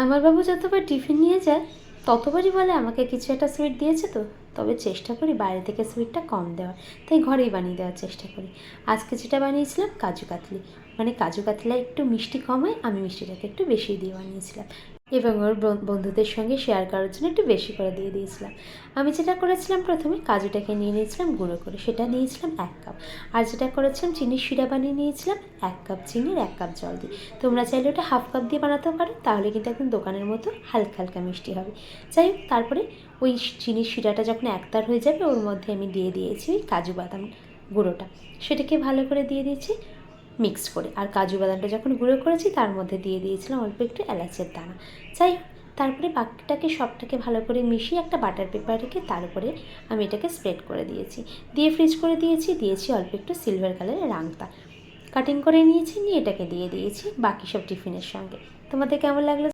আমার বাবু যতবার টিফিন নিয়ে যায় ততবারই বলে আমাকে কিছু একটা সুইট দিয়েছে তো। তবে চেষ্টা করি বাইরে থেকে সুইটটা কম দেওয়ার, তাই ঘরেই বানিয়ে দেওয়ার চেষ্টা করি। আজকে যেটা বানিয়েছিলাম কাজু কাতলি, মানে কাজু কাতলা একটু মিষ্টি কম হয়, আমি মিষ্টিটাকে একটু বেশি দিয়ে বানিয়েছিলাম এবং ওর বন্ধুদের সঙ্গে শেয়ার করার জন্য একটু বেশি করে দিয়ে দিয়েছিলাম। আমি যেটা করেছিলাম প্রথমে কাজুটাকে নিয়ে নিয়েছিলাম গুঁড়ো করে, সেটা নিয়েছিলাম 1 কাপ। আর যেটা করেছিলাম চিনির শিরা বানিয়ে নিয়েছিলাম 1 কাপ চিনির 1 কাপ জল দিয়ে। তোমরা চাইলে ওটা হাফ কাপ দিয়ে বানাতেও পারো, তাহলে কিন্তু একদম দোকানের মতো হালকা হালকা মিষ্টি হবে। যাই হোক, তারপরে ওই চিনির শিরাটা যখন একতার হয়ে যাবে ওর মধ্যে আমি দিয়ে দিয়েছি ওই কাজু বাদাম গুঁড়োটা, সেটাকে ভালো করে দিয়ে দিয়েছি মিক্সড করে। আর কাজু বাদামটা যখন গুঁড়ো করেছি তার মধ্যে দিয়ে দিয়েছিলাম অল্প একটু এলাচের দানা। যাই হোক, তারপরে বাকিটাকে সবটাকে ভালো করে মিশিয়ে একটা বাটার পেপার রেখে তার উপরে আমি এটাকে স্প্রেড করে দিয়েছি, দিয়ে ফ্রিজ করে দিয়েছি অল্প একটু সিলভার কালারের রাংতা কাটিং করে নিয়ে এটাকে দিয়ে দিয়েছি বাকি সব টিফিনের সঙ্গে। তোমাদের কেমন লাগলো?